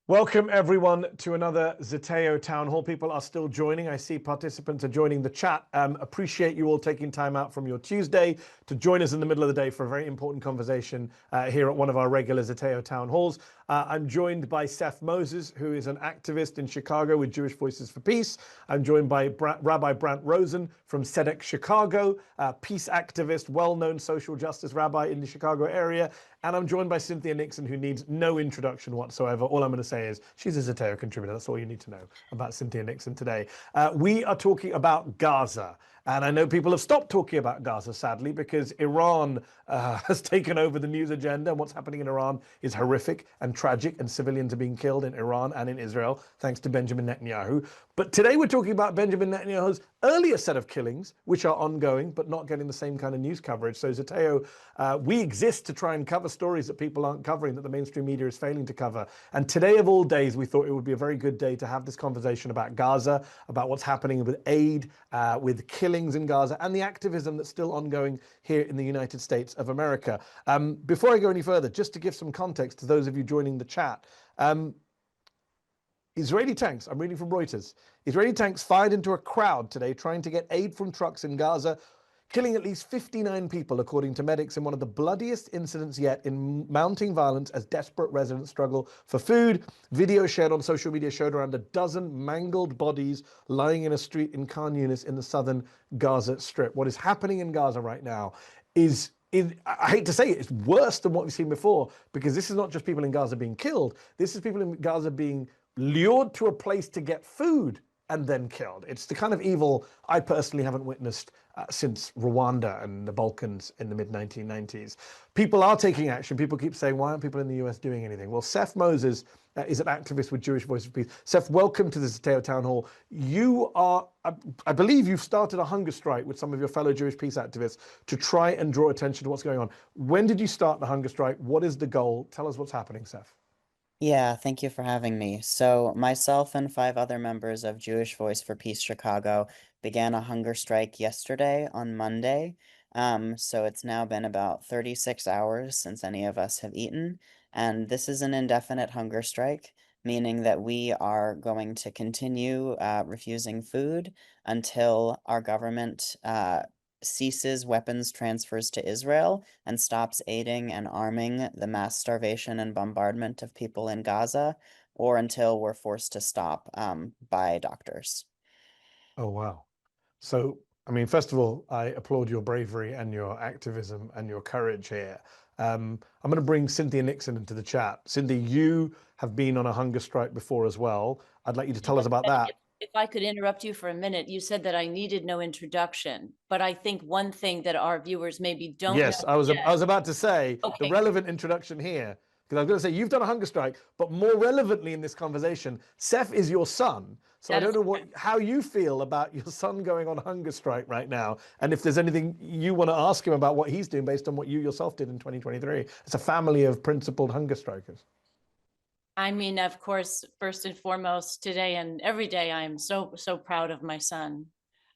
Welcome everyone to another Zeteo Town Hall. People are still joining. I see participants are joining the chat. Appreciate you all taking time out from your Tuesday to join us in the middle of the day for a very important conversation here at one of our regular Zeteo Town Halls. I'm joined by Seph Moses, who is an activist in Chicago with Jewish Voices for Peace. I'm joined by Rabbi Brant Rosen from Tzedek Chicago, peace activist, well-known social justice rabbi in the Chicago area. And I'm joined by Cynthia Nixon, who needs no introduction whatsoever. All I'm going to say is she's a Zeteo contributor. That's all you need to know about Cynthia Nixon today. We are talking about Gaza. And I know people have stopped talking about Gaza, sadly, because Iran has taken over the news agenda. And what's happening in Iran is horrific and tragic. And civilians are being killed in Iran and in Israel, thanks to Benjamin Netanyahu. But today we're talking about Benjamin Netanyahu's earlier set of killings, which are ongoing, but not getting the same kind of news coverage. So Zeteo, we exist to try and cover stories that people aren't covering, that the mainstream media is failing to cover. And today of all days, we thought it would be a very good day to have this conversation about Gaza, about what's happening with aid, with killings in Gaza, and the activism that's still ongoing here in the United States of America. Before I go any further, just to give some context to those of you joining the chat, Israeli tanks, I'm reading from Reuters, Israeli tanks fired into a crowd today trying to get aid from trucks in Gaza, killing at least 59 people, according to medics, in one of the bloodiest incidents yet in mounting violence as desperate residents struggle for food. Video shared on social media showed around a dozen mangled bodies lying in a street in Khan Yunis in the southern Gaza Strip. What is happening in Gaza right now is, I hate to say it, it's worse than what we've seen before, because this is not just people in Gaza being killed. This is people in Gaza being lured to a place to get food and then killed. It's the kind of evil I personally haven't witnessed since Rwanda and the Balkans in the mid-1990s. People are taking action. People keep saying, why aren't people in the US doing anything? Well, Seph Moses is an activist with Jewish Voices for Peace. Seph, welcome to the Zeteo Town Hall. You are, I believe you've started a hunger strike with some of your fellow Jewish peace activists to try and draw attention to what's going on. When did you start the hunger strike? What is the goal? Tell us what's happening, Seph. Yeah, thank you for having me. So, myself and 5 other members of Jewish Voice for Peace Chicago began a hunger strike yesterday on Monday. So it's now been about 36 hours since any of us have eaten. And this is an indefinite hunger strike, meaning that we are going to continue refusing food until our government ceases weapons transfers to Israel and stops aiding and arming the mass starvation and bombardment of people in Gaza, or until we're forced to stop by doctors. Oh, wow. So, I mean, first of all, I applaud your bravery and your activism and your courage here. I'm going to bring Cynthia Nixon into the chat. Cindy, you have been on a hunger strike before as well. I'd like you to tell us about that. If I could interrupt you for a minute, you said that I needed no introduction, but I think one thing that our viewers maybe don't know. Yes, I was about to say the Okay. relevant introduction here, because I was going to say you've done a hunger strike, but more relevantly in this conversation, Seph is your son. So I don't know how you feel about your son going on hunger strike right now, and if there's anything you want to ask him about what he's doing based on what you yourself did in 2023. It's a family of principled hunger strikers. I mean, of course, first and foremost, today and every day, I'm so proud of my son.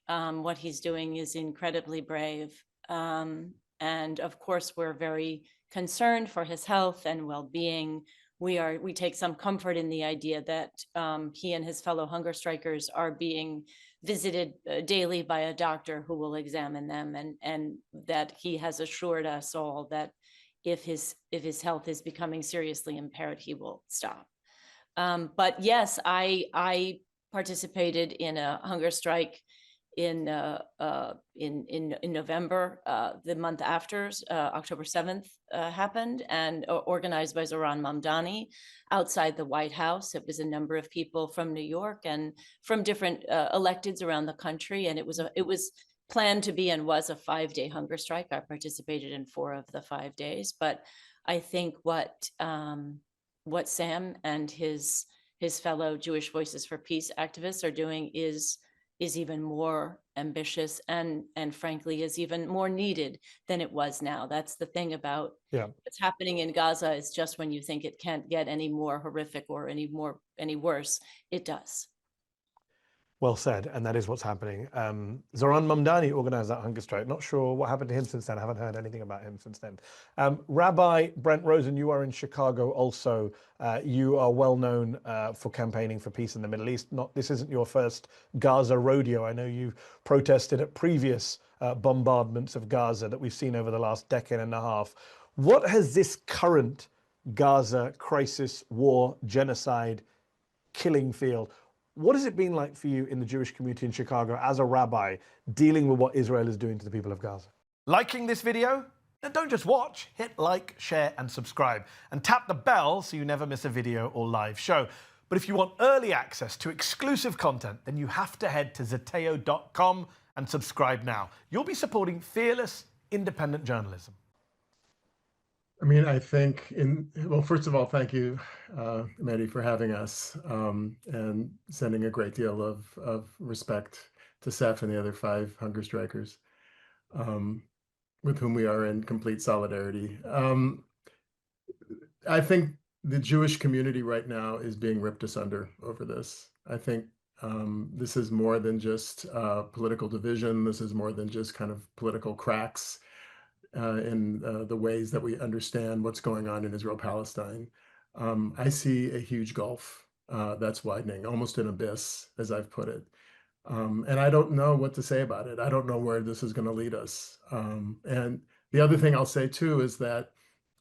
What he's doing is incredibly brave. And of course, we're very concerned for his health and well-being. We take some comfort in the idea that he and his fellow hunger strikers are being visited daily by a doctor who will examine them, and that he has assured us all that if his health is becoming seriously impaired, he will stop. But yes, I participated in a hunger strike in November, the month after October 7th happened, and organized by Zoran Mamdani outside the White House. It was a number of people from New York and from different electeds around the country, and it was planned to be and was a 5-day hunger strike. I participated in 4 of the 5 days, but I think what Sam and his fellow Jewish Voices for Peace activists are doing is even more ambitious and frankly is even more needed than it was now. That's the thing about what's happening in Gaza, is just when you think it can't get any more horrific or any worse, it does. Well said, and that is what's happening. Zoran Mamdani organized that hunger strike. Not sure what happened to him since then. I haven't heard anything about him since then. Rabbi Brant Rosen, you are in Chicago also. You are well known for campaigning for peace in the Middle East. This isn't your first Gaza rodeo. I know you've protested at previous bombardments of Gaza that we've seen over the last decade and a half. What has this current Gaza crisis, war, genocide, killing field, what has it been like for you in the Jewish community in Chicago as a rabbi dealing with what Israel is doing to the people of Gaza? Liking this video? Then don't just watch, hit like, share and subscribe and tap the bell so you never miss a video or live show. But if you want early access to exclusive content, then you have to head to Zeteo.com and subscribe now. You'll be supporting fearless, independent journalism. I mean, I think well, first of all, thank you, Mehdi, for having us and sending a great deal of respect to Seph and the other 5 hunger strikers with whom we are in complete solidarity. I think the Jewish community right now is being ripped asunder over this. I think this is more than just political division. This is more than just kind of political cracks in the ways that we understand what's going on in Israel-Palestine. I see a huge gulf that's widening, almost an abyss, as I've put it. And I don't know what to say about it. I don't know where this is going to lead us. And the other thing I'll say, too, is that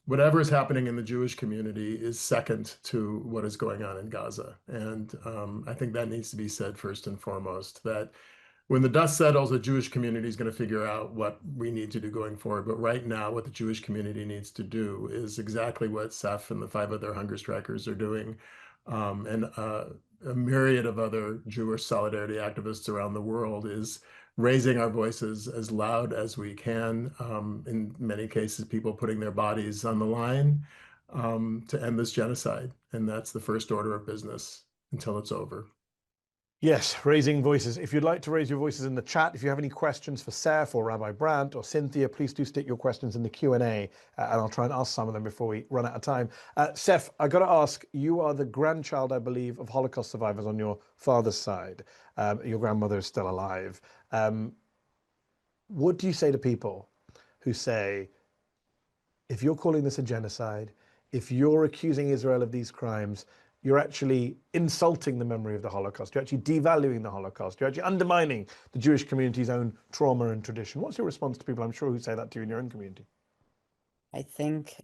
whatever is happening in the Jewish community is second to what is going on in Gaza. And I think that needs to be said first and foremost, that when the dust settles, the Jewish community is going to figure out what we need to do going forward. But right now, what the Jewish community needs to do is exactly what Seph and the 5 other hunger strikers are doing, and a myriad of other Jewish solidarity activists around the world is raising our voices as loud as we can. In many cases, people putting their bodies on the line to end this genocide. And that's the first order of business until it's over. Yes, raising voices. If you'd like to raise your voices in the chat, if you have any questions for Seph or Rabbi Brant or Cynthia, please do stick your questions in the Q&A, and I'll try and ask some of them before we run out of time. Seph, I got to ask, you are the grandchild, I believe, of Holocaust survivors on your father's side. Your grandmother is still alive. What do you say to people who say, if you're calling this a genocide, if you're accusing Israel of these crimes, you're actually insulting the memory of the Holocaust. You're actually devaluing the Holocaust. You're actually undermining the Jewish community's own trauma and tradition. What's your response to people, I'm sure, who say that to you in your own community? I think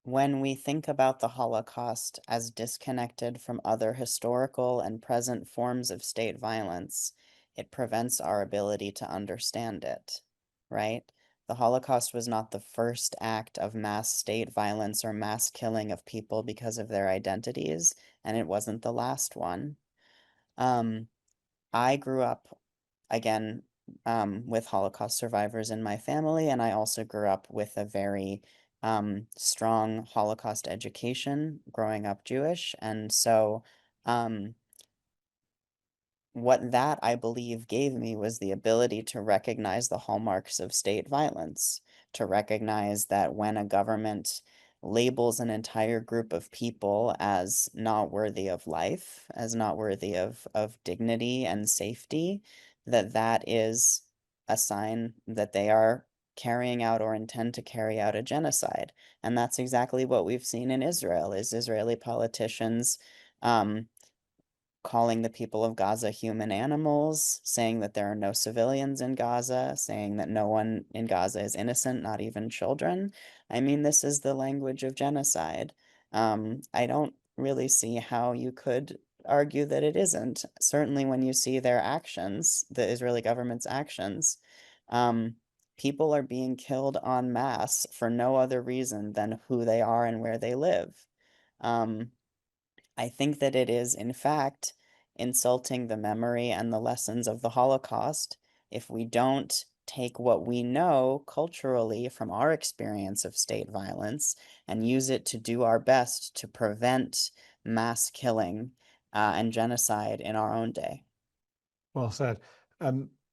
when we think about the Holocaust as disconnected from other historical and present forms of state violence, it prevents our ability to understand it, right? The Holocaust was not the first act of mass state violence or mass killing of people because of their identities, and it wasn't the last one. I grew up, again, with Holocaust survivors in my family, and I also grew up with a very strong Holocaust education, growing up Jewish, and so what that, I believe, gave me was the ability to recognize the hallmarks of state violence, to recognize that when a government labels an entire group of people as not worthy of life, as not worthy of dignity and safety, that is a sign that they are carrying out or intend to carry out a genocide. And that's exactly what we've seen in Israel, is Israeli politicians calling the people of Gaza human animals, saying that there are no civilians in Gaza, saying that no one in Gaza is innocent, not even children. I mean, this is the language of genocide. I don't really see how you could argue that it isn't. Certainly when you see their actions, the Israeli government's actions, people are being killed en masse for no other reason than who they are and where they live. I think that it is, in fact, insulting the memory and the lessons of the Holocaust if we don't take what we know culturally from our experience of state violence and use it to do our best to prevent mass killing and genocide in our own day. Well said.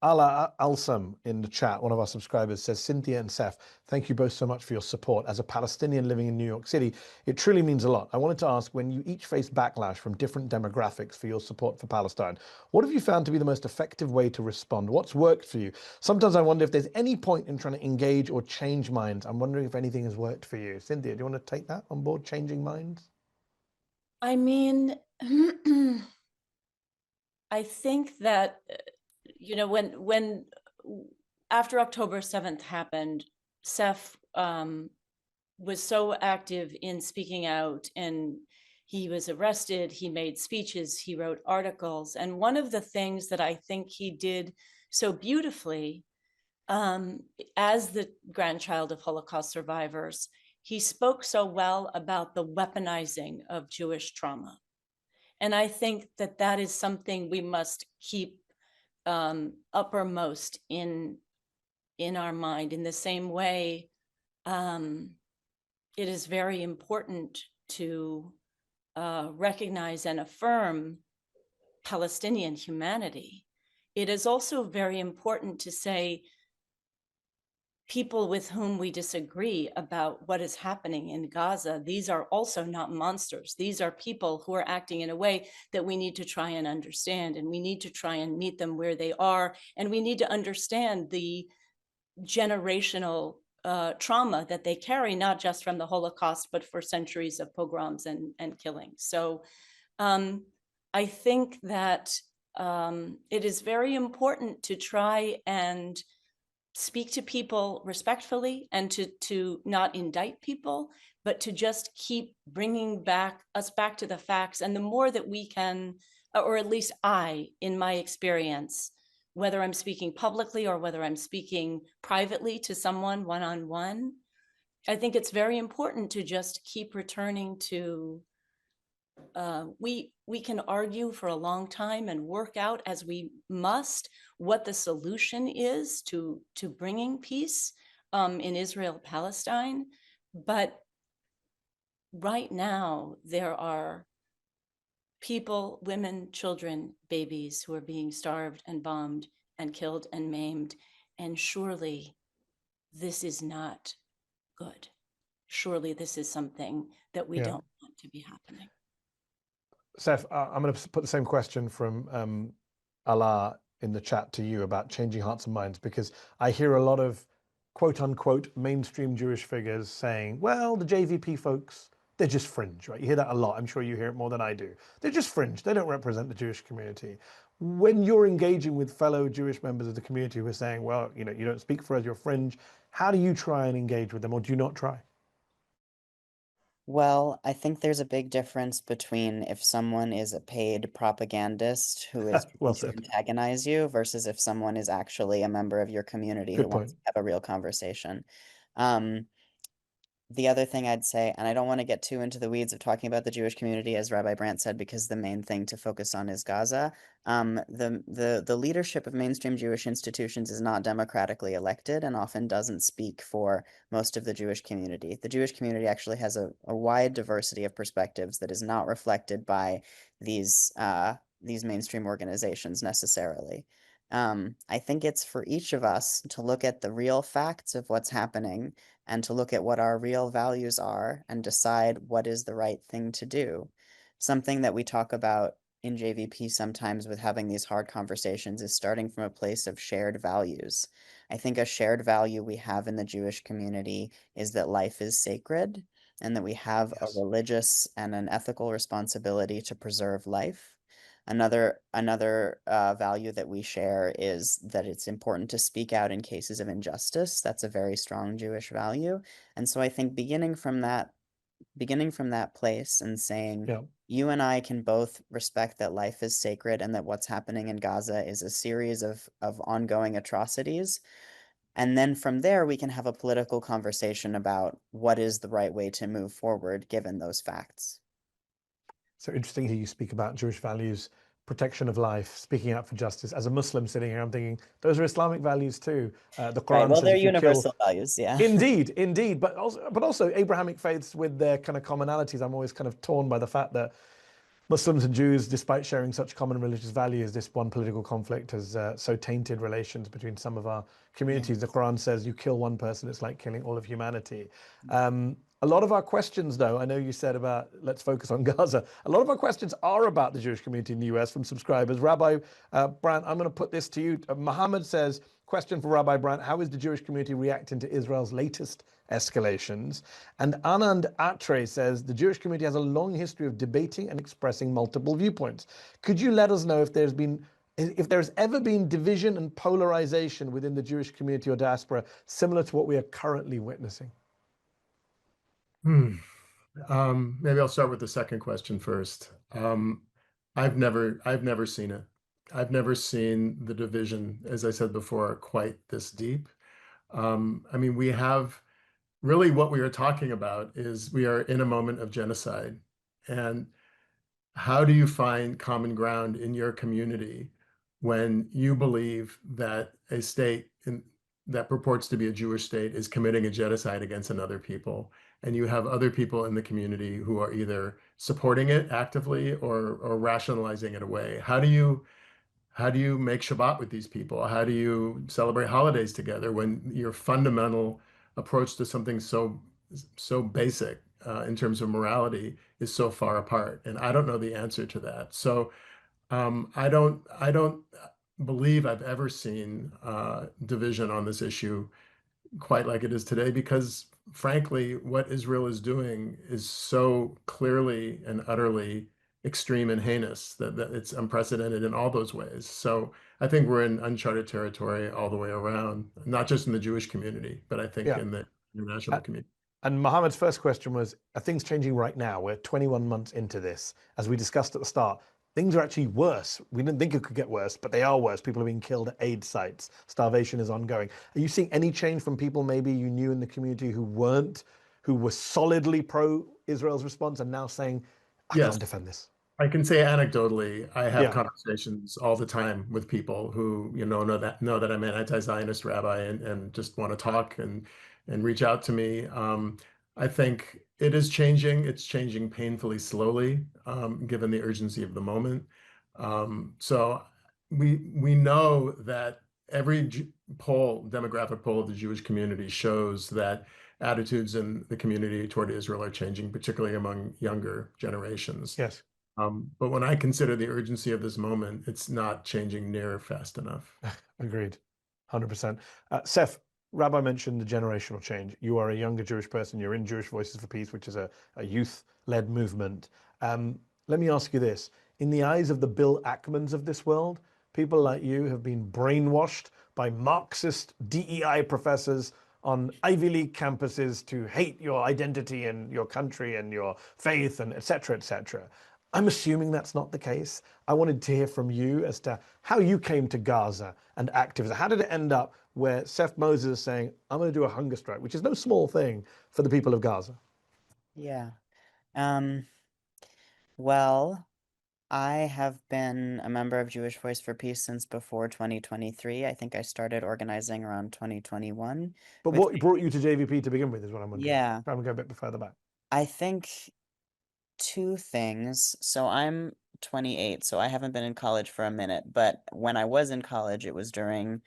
Ala Alsam in the chat, one of our subscribers, says, Cynthia and Seph, thank you both so much for your support. As a Palestinian living in New York City, it truly means a lot. I wanted to ask, when you each face backlash from different demographics for your support for Palestine, what have you found to be the most effective way to respond? What's worked for you? Sometimes I wonder if there's any point in trying to engage or change minds. I'm wondering if anything has worked for you. Cynthia, do you want to take that on board, changing minds? I mean, I think that, you know, when after October 7th happened, Seph was so active in speaking out, and he was arrested, he made speeches, he wrote articles. And one of the things that I think he did so beautifully, as the grandchild of Holocaust survivors, he spoke so well about the weaponizing of Jewish trauma. And I think that that is something we must keep uppermost in our mind. In the same way, it is very important to recognize and affirm Palestinian humanity. It is also very important to say people with whom we disagree about what is happening in Gaza, these are also not monsters. These are people who are acting in a way that we need to try and understand, and we need to try and meet them where they are. And we need to understand the generational trauma that they carry, not just from the Holocaust, but for centuries of pogroms and killings. So I think that it is very important to try and speak to people respectfully, and to not indict people, but to just keep bringing us back to the facts. And the more that we can, or at least I, in my experience, whether I'm speaking publicly or whether I'm speaking privately to someone one-on-one, I think it's very important to just keep returning to, we can argue for a long time and work out, as we must, what the solution is to bringing peace in Israel-Palestine. But right now, there are people, women, children, babies who are being starved and bombed and killed and maimed. And surely this is not good. Surely this is something that we don't want to be happening. Seph, I'm going to put the same question from Allah in the chat to you about changing hearts and minds, because I hear a lot of quote unquote mainstream Jewish figures saying, well, the JVP folks, they're just fringe, right? You hear that a lot. I'm sure you hear it more than I do. They're just fringe. They don't represent the Jewish community. When you're engaging with fellow Jewish members of the community who are saying, well, you know, you don't speak for us, you're fringe, how do you try and engage with them, or do you not try? Well, I think there's a big difference between if someone is a paid propagandist who is Well trying to said. antagonize you versus if someone is actually a member of your community who Good wants point. to have a real conversation. The other thing I'd say, and I don't want to get too into the weeds of talking about the Jewish community, as Rabbi Brant said, because the main thing to focus on is Gaza. The leadership of mainstream Jewish institutions is not democratically elected and often doesn't speak for most of the Jewish community. The Jewish community actually has a wide diversity of perspectives that is not reflected by these mainstream organizations necessarily. I think it's for each of us to look at the real facts of what's happening and to look at what our real values are and decide what is the right thing to do. Something that we talk about in JVP sometimes with having these hard conversations is starting from a place of shared values. I think a shared value we have in the Jewish community is that life is sacred and that we have a religious and an ethical responsibility to preserve life. Another value that we share is that it's important to speak out in cases of injustice. That's a very strong Jewish value. And so I think beginning from that place and saying, you and I can both respect that life is sacred and that what's happening in Gaza is a series of ongoing atrocities. And then from there, we can have a political conversation about what is the right way to move forward given those facts. So interesting here you speak about Jewish values, protection of life, speaking out for justice. As a Muslim sitting here, I'm thinking those are Islamic values too. The Quran Right, well, says they're if you universal kill, values, yeah. Indeed, but also Abrahamic faiths with their kind of commonalities. I'm always kind of torn by the fact that Muslims and Jews, despite sharing such common religious values, this one political conflict has so tainted relations between some of our communities. The Quran says you kill one person, it's like killing all of humanity. A lot of our questions, though, I know you said about let's focus on Gaza. A lot of our questions are about the Jewish community in the US from subscribers. Rabbi Brant, I'm going to put this to you. Muhammad says, question for Rabbi Brant, how is the Jewish community reacting to Israel's latest escalations? And Anand Atre says, the Jewish community has a long history of debating and expressing multiple viewpoints. Could you let us know if there's ever been division and polarization within the Jewish community or diaspora similar to what we are currently witnessing? Maybe I'll start with the second question first. I've never seen it. I've never seen the division, as I said before, quite this deep. I mean, we have really what we are talking about is we are in a moment of genocide. And how do you find common ground in your community when you believe that a state that purports to be a Jewish state is committing a genocide against another people? And you have other people in the community who are either supporting it actively or rationalizing it away. How do you make Shabbat with these people? How do you celebrate holidays together when your fundamental approach to something so basic in terms of morality is so far apart? And I don't know the answer to that. So I don't believe I've ever seen division on this issue quite like it is today, because frankly, what Israel is doing is so clearly and utterly extreme and heinous that it's unprecedented in all those ways. So I think we're in uncharted territory all the way around, not just in the Jewish community, but I think in the international community. And Mohammed's first question was, are things changing right now? We're 21 months into this. As we discussed at the start, things are actually worse. We didn't think it could get worse, but they are worse. People are being killed at aid sites. Starvation is ongoing. Are you seeing any change from people maybe you knew in the community who were solidly pro-Israel's response and now saying, I can't defend this? I can say anecdotally, I have conversations all the time with people who, know that I'm an anti-Zionist rabbi and just want to talk and reach out to me. I think it is changing. It's changing painfully slowly, given the urgency of the moment. So we know that every demographic poll of the Jewish community shows that attitudes in the community toward Israel are changing, particularly among younger generations. Yes. But when I consider the urgency of this moment, it's not changing near fast enough. Agreed. 100%. Seph, Rabbi mentioned the generational change. You are a younger Jewish person. You're in Jewish Voices for Peace, which is a youth-led movement. Let me ask you this. In the eyes of the Bill Ackmans of this world, people like you have been brainwashed by Marxist DEI professors on Ivy League campuses to hate your identity and your country and your faith and et cetera, et cetera. I'm assuming that's not the case. I wanted to hear from you as to how you came to Gaza and activism. How did it end up where Seph Moses is saying, I'm going to do a hunger strike, which is no small thing for the people of Gaza? Yeah. Well, I have been a member of Jewish Voice for Peace since before 2023. I think I started organizing around 2021. But what brought you to JVP to begin with is what I'm wondering. Yeah. I'm going to go a bit further back. I think two things. So I'm 28, so I haven't been in college for a minute, but when I was in college, it was during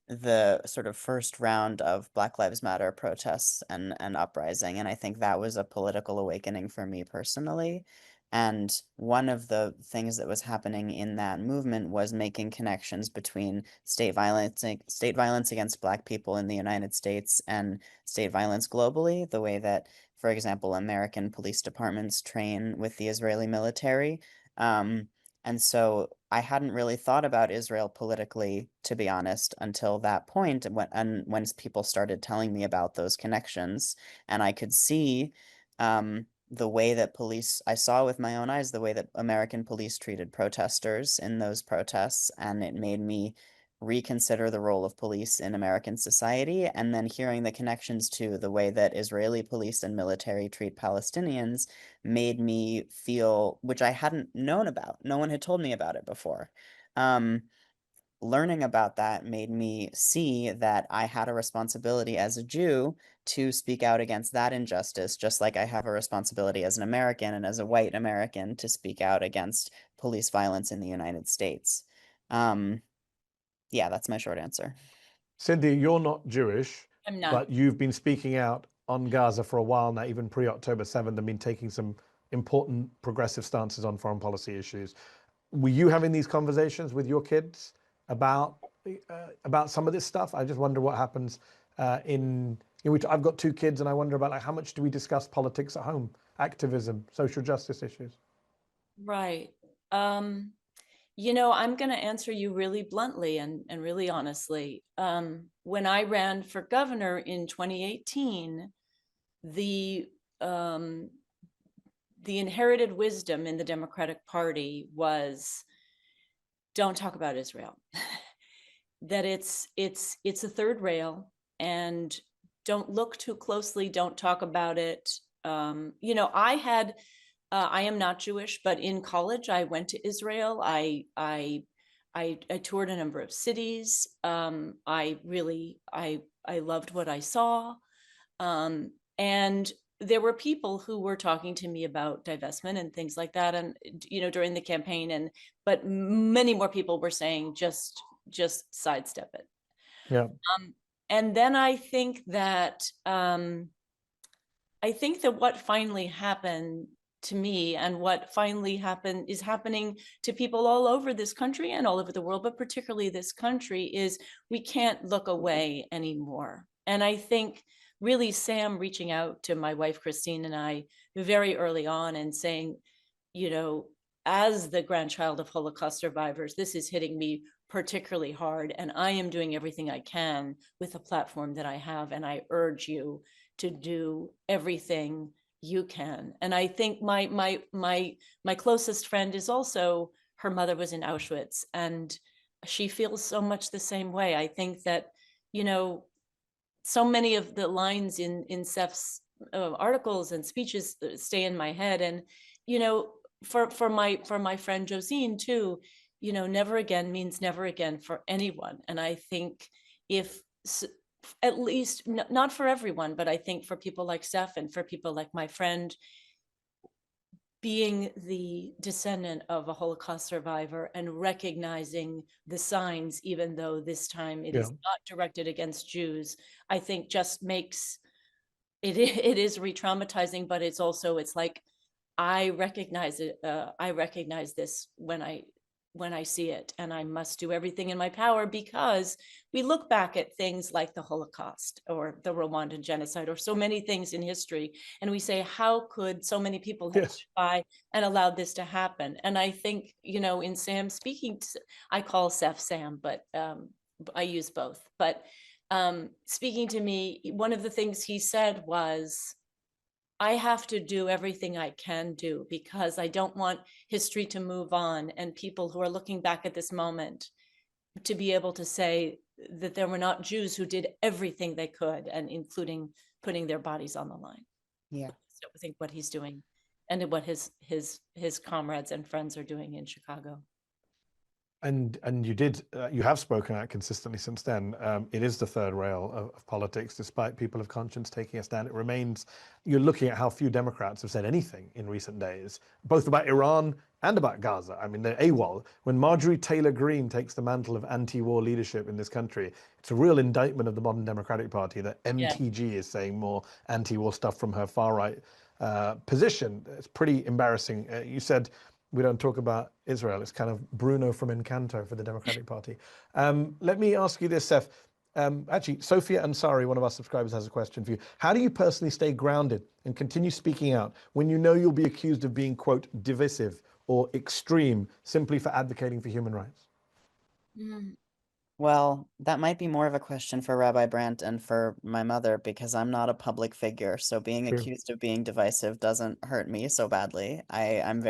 the sort of first round of Black Lives Matter protests and uprising, and I think that was a political awakening for me personally. And one of the things that was happening in that movement was making connections between state violence against Black people in the United States and state violence globally, the way that, for example, American police departments train with the Israeli military. And so I hadn't really thought about Israel politically, to be honest, until that point, when people started telling me about those connections. And I could see the way that I saw with my own eyes the way that American police treated protesters in those protests, and it made me reconsider the role of police in American society. And then hearing the connections to the way that Israeli police and military treat Palestinians made me feel, which I hadn't known about. No one had told me about it before. learning about that made me see that I had a responsibility as a Jew to speak out against that injustice, just like I have a responsibility as an American and as a white American to speak out against police violence in the United States. Yeah, that's my short answer. Cynthia, you're not Jewish, I'm not. but you've been speaking out on Gaza for a while now, even pre-October 7th, and been taking some important progressive stances on foreign policy issues. Were you having these conversations with your kids about some of this stuff? I just wonder what happens in which I've got two kids, and I wonder about, like, how much do we discuss politics at home, activism, social justice issues? Right. You know, I'm going to answer you really bluntly and really honestly. When I ran for governor in 2018, the inherited wisdom in the Democratic Party was, don't talk about Israel. That it's a third rail, and don't look too closely, don't talk about it. You know, I am not Jewish, but in college I went to Israel. I toured a number of cities. I loved what I saw. And there were people who were talking to me about divestment and things like that, and you know, during the campaign, but many more people were saying just sidestep it. Yeah. And then I think that what finally happened to me, and what finally is happening to people all over this country and all over the world, but particularly this country, is we can't look away anymore. And I think really Sam reaching out to my wife Christine and I very early on and saying, you know, as the grandchild of Holocaust survivors, this is hitting me particularly hard, and I am doing everything I can with the platform that I have, and I urge you to do everything you can. And I think my closest friend is also, her mother was in Auschwitz, and she feels so much the same way. I think that, you know, so many of the lines in Seph's articles and speeches stay in my head. And, you know, for my friend Josine too, you know, never again means never again for anyone. And I think if at least not for everyone, but I think for people like Seph and for people like my friend, being the descendant of a Holocaust survivor and recognizing the signs, even though this time it is not directed against Jews, I think just makes it is re-traumatizing, but it's also, it's like, I recognize it. I recognize this when I see it, and I must do everything in my power, because we look back at things like the Holocaust or the Rwandan genocide or so many things in history, and we say, how could so many people have stood by and allowed this to happen? And I think, you know, in Sam speaking, I call Seph Sam, but I use both. But speaking to me, one of the things he said was, I have to do everything I can do, because I don't want history to move on and people who are looking back at this moment to be able to say that there were not Jews who did everything they could, and including putting their bodies on the line. Yeah. So I think what he's doing, and what his comrades and friends are doing in Chicago. And you have spoken out consistently since then. It is the third rail of politics, despite people of conscience taking a stand. It remains. You're looking at how few Democrats have said anything in recent days, both about Iran and about Gaza. I mean, they're AWOL. When Marjorie Taylor Greene takes the mantle of anti-war leadership in this country, it's a real indictment of the modern Democratic Party that MTG is saying more anti-war stuff from her far-right position. It's pretty embarrassing. You said we don't talk about Israel. It's kind of Bruno from Encanto for the Democratic Party. Let me ask you this, Seph. Actually, Sophia Ansari, one of our subscribers, has a question for you. How do you personally stay grounded and continue speaking out when you know you'll be accused of being, quote, divisive or extreme simply for advocating for human rights? Well, that might be more of a question for Rabbi Brant and for my mother, because I'm not a public figure, so being accused of being divisive doesn't hurt me so badly. I'm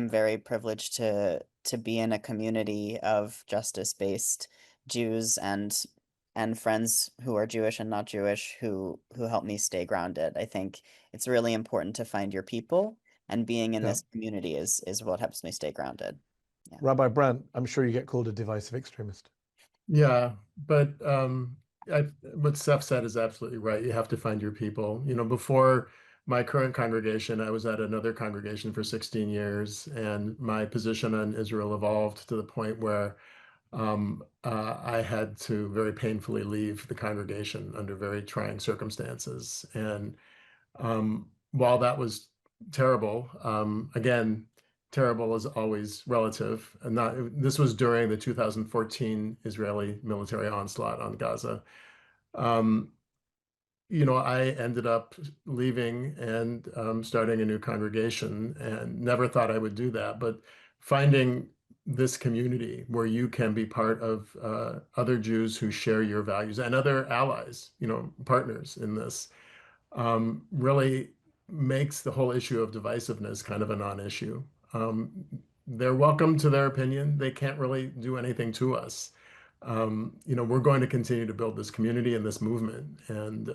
very privileged to be in a community of justice-based Jews and friends who are Jewish and not Jewish who help me stay grounded. I think it's really important to find your people, and being in this community is what helps me stay grounded. Yeah. Rabbi Brant, I'm sure you get called a divisive extremist. Yeah, but what Seph said is absolutely right. You have to find your people. You know, before my current congregation, I was at another congregation for 16 years, and my position on Israel evolved to the point where I had to very painfully leave the congregation under very trying circumstances. And while that was terrible, again, terrible is always relative. And not this was during the 2014 Israeli military onslaught on Gaza. Um, you know, I ended up leaving and starting a new congregation, and never thought I would do that. But finding this community where you can be part of other Jews who share your values and other allies, you know, partners in this, really makes the whole issue of divisiveness kind of a non-issue. Um, they're welcome to their opinion. They can't really do anything to us. You know, we're going to continue to build this community and this movement, and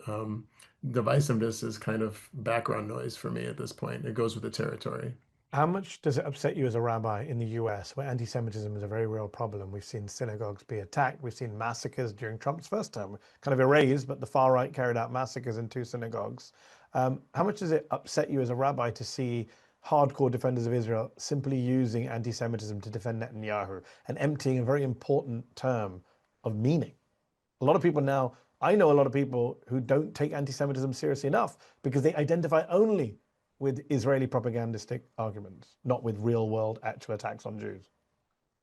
divisiveness is kind of background noise for me at this point. It goes with the territory. How much does it upset you as a rabbi in the US, where anti-Semitism is a very real problem? We've seen synagogues be attacked. We've seen massacres during Trump's first term, kind of erased, but the far right carried out massacres in 2 synagogues. How much does it upset you as a rabbi to see hardcore defenders of Israel simply using anti-Semitism to defend Netanyahu and emptying a very important term of meaning? A lot of people now, I know a lot of people who don't take anti-Semitism seriously enough because they identify only with Israeli propagandistic arguments, not with real world actual attacks on Jews.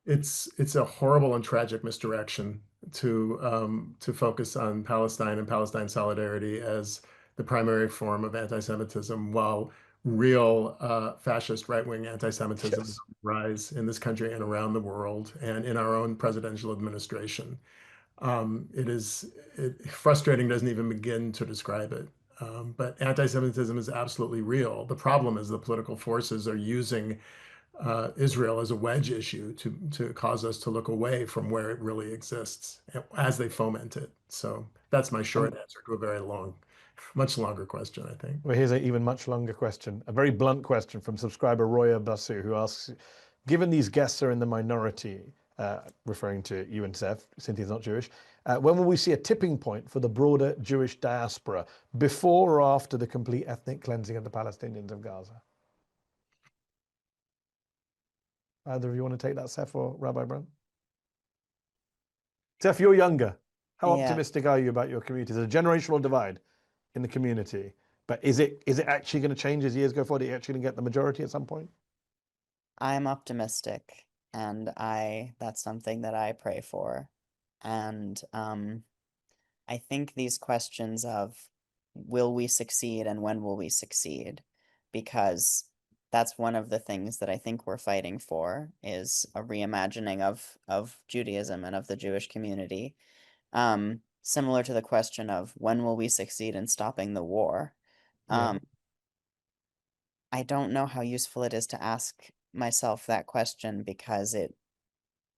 It's a horrible and tragic misdirection to focus on Palestine and Palestine solidarity as the primary form of anti-Semitism, while real fascist right-wing anti-Semitism is Yes. on the rise in this country and around the world, and in our own presidential administration. Frustrating doesn't even begin to describe it. But anti-Semitism is absolutely real. The problem is the political forces are using Israel as a wedge issue to cause us to look away from where it really exists as they foment it. So that's my short answer to a very long, much longer question, I think. Well, here's an even much longer question, a very blunt question from subscriber Roya Basu, who asks, given these guests are in the minority, referring to you and Seph, Cynthia's not Jewish, when will we see a tipping point for the broader Jewish diaspora, before or after the complete ethnic cleansing of the Palestinians of Gaza? Either of you want to take that, Seph or Rabbi Brant? Seph, you're younger. How Yeah. optimistic are you about your community? There's a generational divide in the community, but is it actually going to change as years go forward? Are you actually going to get the majority at some point? I'm optimistic, and that's something that I pray for. And I think these questions of will we succeed and when will we succeed, because that's one of the things that I think we're fighting for, is a reimagining of Judaism and of the Jewish community. Similar to the question of when will we succeed in stopping the war. Yeah. I don't know how useful it is to ask myself that question, because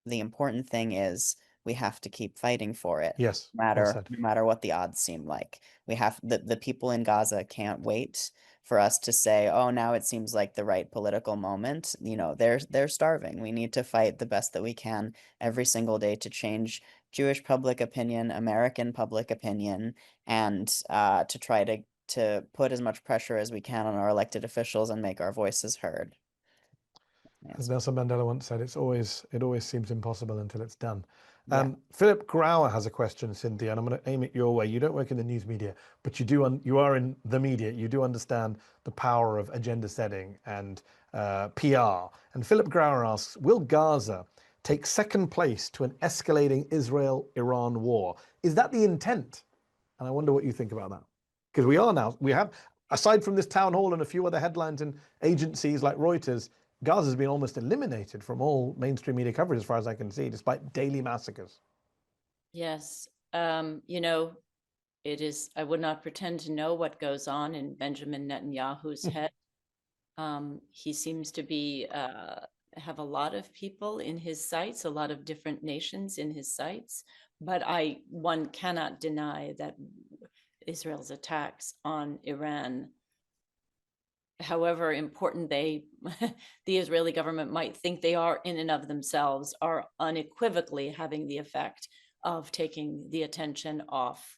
the important thing is we have to keep fighting for it, Yes. no Well said. matter what the odds seem like. We have the people in Gaza can't wait for us to say, oh, now it seems like the right political moment. You know, they're starving. We need to fight the best that we can every single day to change Jewish public opinion, American public opinion, and to try to put as much pressure as we can on our elected officials and make our voices heard. As Nelson Mandela once said, it always seems impossible until it's done. Yeah. Philip Grauer has a question, Cynthia, and I'm going to aim it your way. You don't work in the news media, but you are in the media. You do understand the power of agenda setting and PR. And Philip Grauer asks, will Gaza take second place to an escalating Israel-Iran war? Is that the intent? And I wonder what you think about that. Because we have, aside from this town hall and a few other headlines in agencies like Reuters, Gaza's been almost eliminated from all mainstream media coverage, as far as I can see, despite daily massacres. Yes. You know, I would not pretend to know what goes on in Benjamin Netanyahu's head. He seems to be have a lot of people in his sights, a lot of different nations in his sights, but one cannot deny that Israel's attacks on Iran however important they, the Israeli government might think they are in and of themselves, are unequivocally having the effect of taking the attention off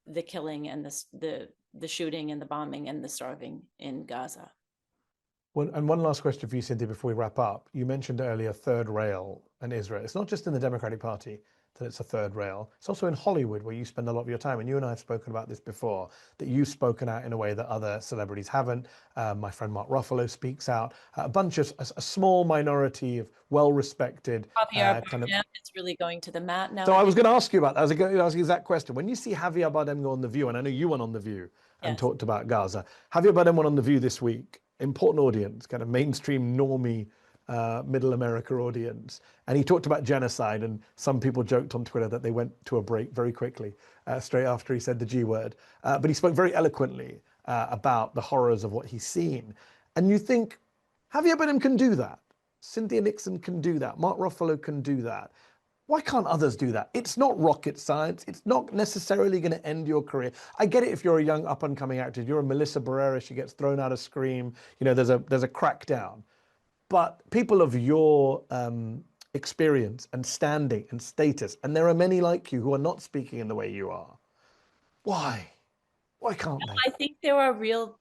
the killing and the shooting and the bombing and the starving in Gaza. And one last question for you, Cynthia, before we wrap up. You mentioned earlier third rail and Israel. It's not just in the Democratic Party that it's a third rail. It's also in Hollywood, where you spend a lot of your time. And you and I have spoken about this before, that you've spoken out in a way that other celebrities haven't. My friend Mark Ruffalo speaks out. A small minority of well-respected Javier kind of. Bardem is really going to the mat now. So I was going to ask you about that. I was going to ask you that question. When you see Javier Bardem go on The View, and I know you went on The View and Yes. talked about Gaza. Javier Bardem went on The View this week. Important audience, kind of mainstream normie middle America audience. And he talked about genocide, and some people joked on Twitter that they went to a break very quickly, straight after he said the G word. But he spoke very eloquently about the horrors of what he's seen. And you think, Javier Bardem can do that. Cynthia Nixon can do that. Mark Ruffalo can do that. Why can't others do that? It's not rocket science. It's not necessarily going to end your career. I get it if you're a young up-and-coming actor. You're a Melissa Barrera. She gets thrown out of Scream. You know, there's a crackdown. But people of your experience and standing and status, and there are many like you who are not speaking in the way you are. Why? Why can't they? I think there are real.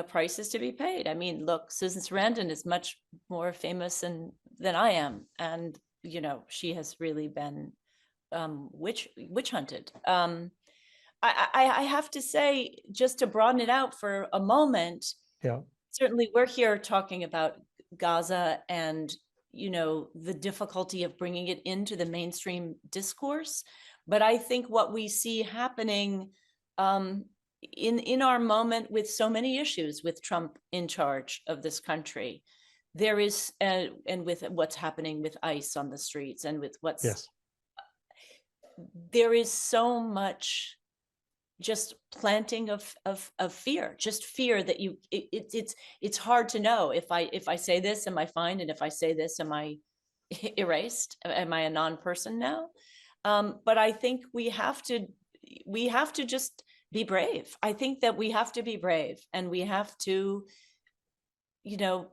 Prices to be paid. I mean, look, Susan Sarandon is much more famous than I am, and you know, she has really been witch hunted. I have to say, just to broaden it out for a moment, Yeah. Certainly we're here talking about Gaza and, you know, the difficulty of bringing it into the mainstream discourse. But I think what we see happening in our moment with so many issues with Trump in charge of this country, there is, and with what's happening with ICE on the streets and with what's, Yes. there is so much just planting of fear, just fear that it's hard to know if I say this, am I fine? And if I say this, am I erased? Am I a non-person now? But I think we have to just be brave. I think that we have to be brave, and we have to, you know,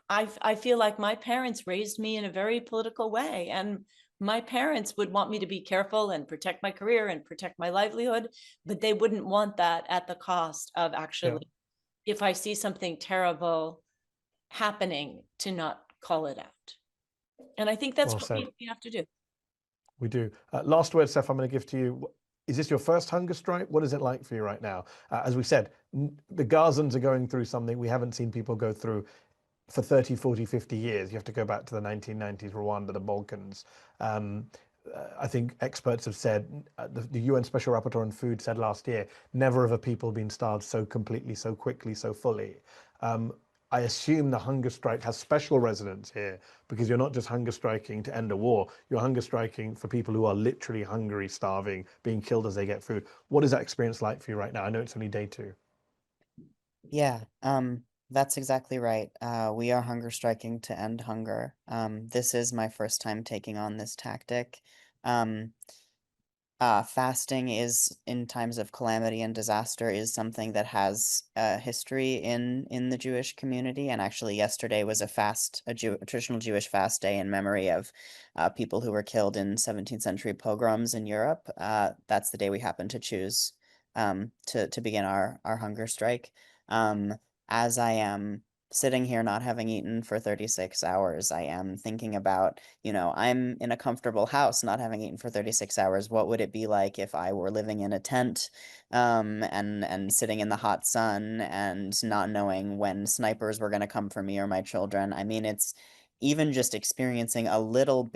I feel like my parents raised me in a very political way, and my parents would want me to be careful and protect my career and protect my livelihood, but they wouldn't want that at the cost of actually, if I see something terrible happening, to not call it out. And I think that's what we have to do. We do. Last word, Seph, I'm going to give to you. Is this your first hunger strike? What is it like for you right now? As we said, the Gazans are going through something we haven't seen people go through for 30, 40, 50 years. You have to go back to the 1990s, Rwanda, the Balkans. I think experts have said, the UN Special Rapporteur on Food said last year, never have a people been starved so completely, so quickly, so fully. I assume the hunger strike has special resonance here, because you're not just hunger striking to end a war, you're hunger striking for people who are literally hungry, starving, being killed as they get food. What is that experience like for you right now? I know it's only day 2. Yeah, that's exactly right. We are hunger striking to end hunger. This is my first time taking on this tactic. Fasting is, in times of calamity and disaster, is something that has history in the Jewish community. And actually, yesterday was a traditional Jewish fast day in memory of people who were killed in 17th century pogroms in Europe. That's the day we happen to choose to begin our hunger strike. As I am sitting here not having eaten for 36 hours, I am thinking about, you know, I'm in a comfortable house not having eaten for 36 hours. What would it be like if I were living in a tent and sitting in the hot sun and not knowing when snipers were going to come for me or my children? I mean, it's even just experiencing a little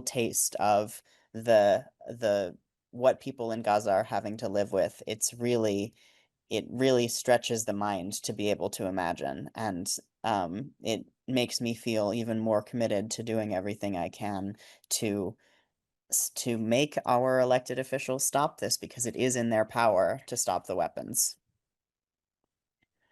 taste of the what people in Gaza are having to live with. It really stretches the mind to be able to imagine, and it makes me feel even more committed to doing everything I can to make our elected officials stop this, because it is in their power to stop the weapons.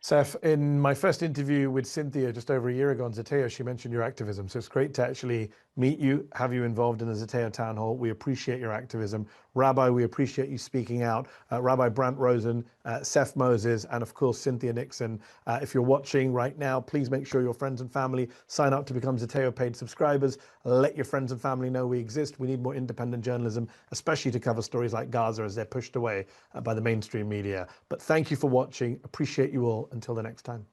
Seph, in my first interview with Cynthia just over a year ago on Zeteo, she mentioned your activism. So it's great to actually meet you, have you involved in the Zeteo town hall. We appreciate your activism. Rabbi, we appreciate you speaking out. Rabbi Brant Rosen, Seph Moses, and of course, Cynthia Nixon. If you're watching right now, please make sure your friends and family sign up to become Zeteo paid subscribers. Let your friends and family know we exist. We need more independent journalism, especially to cover stories like Gaza as they're pushed away by the mainstream media. But thank you for watching. Appreciate you all. Until the next time.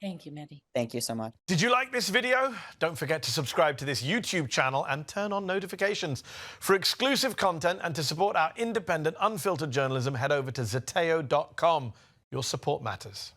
Thank you, Mehdi. Thank you so much. Did you like this video? Don't forget to subscribe to this YouTube channel and turn on notifications. For exclusive content and to support our independent, unfiltered journalism, head over to Zeteo.com. Your support matters.